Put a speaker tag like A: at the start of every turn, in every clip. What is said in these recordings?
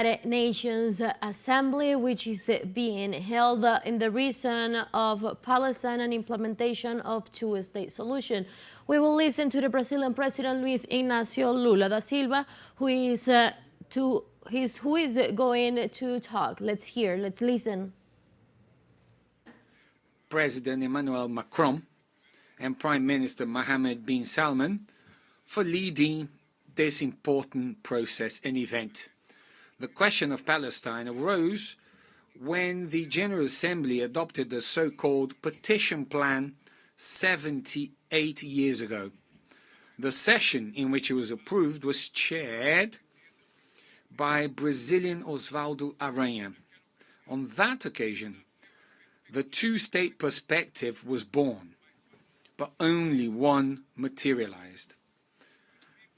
A: United Nations Assembly, which is being held in the region of Palestine and implementation of two-state solution. We will listen to the Brazilian President Luiz Inácio Lula da Silva, who is going to talk. Let's listen.
B: President Emmanuel Macron and Prime Minister Mohammed bin Salman for leading this important process and event. The question of Palestine arose when the General Assembly adopted the so-called Partition Plan 78 years ago. The session in which it was approved was chaired by Brazilian Osvaldo Aranha. On that occasion, the two-state perspective was born, but only one materialized.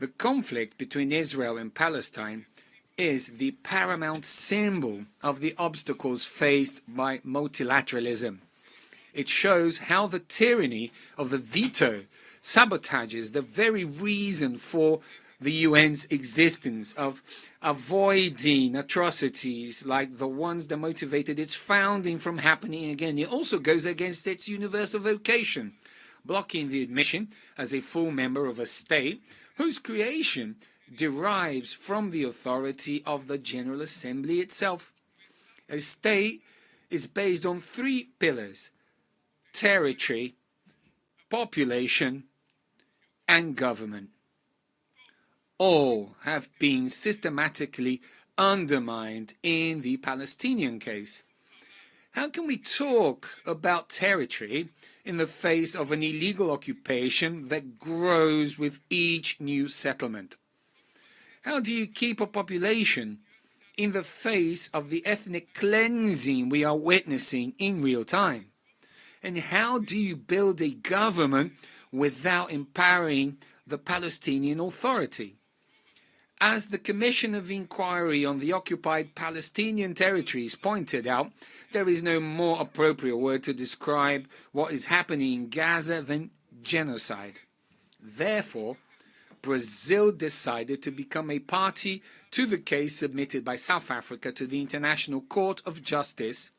B: The conflict between Israel and Palestine is the paramount symbol of the obstacles faced by multilateralism. It shows how the tyranny of the veto sabotages the very reason for the UN's existence, of avoiding atrocities like the ones that motivated its founding from happening again. It also goes against its universal vocation, blocking the admission as a full member of a state whose creation derives from the authority of the General Assembly itself. A state is based on three pillars: territory, population, and government. All have been systematically undermined in the Palestinian case. How can we talk about territory in the face of an illegal occupation that grows with each new settlement? How do you keep a population in the face of the ethnic cleansing we are witnessing in real time? And how do you build a government without empowering the Palestinian Authority? As the Commission of Inquiry on the Occupied Palestinian Territories pointed out, there is no more appropriate word to describe what is happening in Gaza than genocide. Therefore, Brazil decided to become a party to the case submitted by South Africa to the International Court of Justice.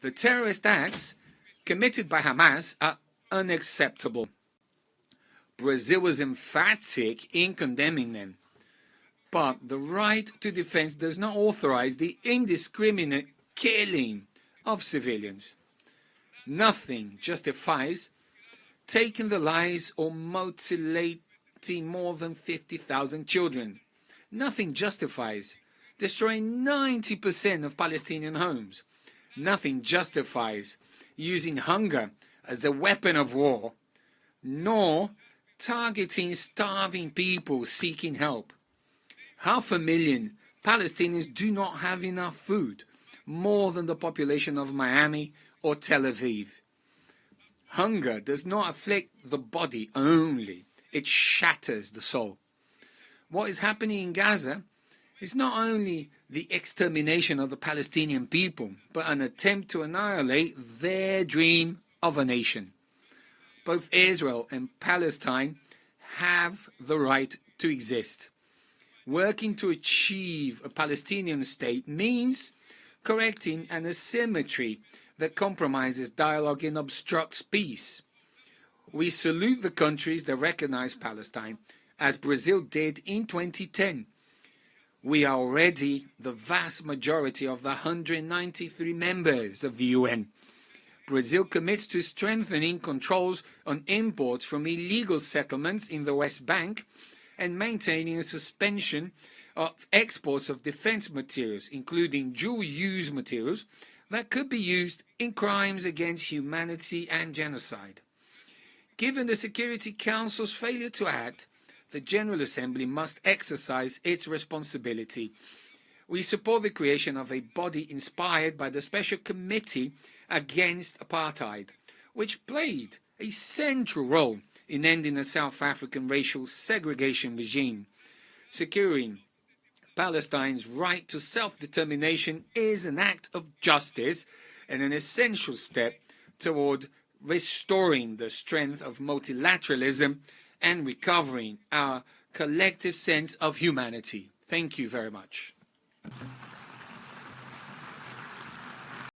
B: The terrorist acts committed by Hamas are unacceptable. Brazil was emphatic in condemning them. But the right to defense does not authorize the indiscriminate killing of civilians. Nothing justifies taking the lives or mutilating more than 50,000 children. Nothing justifies destroying 90% of Palestinian homes. Nothing justifies using hunger as a weapon of war, nor targeting starving people seeking help. 500,000 Palestinians do not have enough food, more than the population of Miami or Tel Aviv. Hunger does not afflict the body only. It shatters the soul. What is happening in Gaza is not only the extermination of the Palestinian people, but an attempt to annihilate their dream of a nation. Both Israel and Palestine have the right to exist. Working to achieve a Palestinian state means correcting an asymmetry that compromises dialogue and obstructs peace. We salute the countries that recognize Palestine, as Brazil did in 2010. We are already the vast majority of the 193 members of the UN. Brazil commits to strengthening controls on imports from illegal settlements in the West Bank and maintaining a suspension of exports of defense materials, including dual-use materials that could be used in crimes against humanity and genocide. Given the Security Council's failure to act, the General Assembly must exercise its responsibility. We support the creation of a body inspired by the Special Committee Against Apartheid, which played a central role in ending the South African racial segregation regime. Securing Palestine's right to self-determination is an act of justice and an essential step toward restoring the strength of multilateralism and recovering our collective sense of humanity. Thank you very much.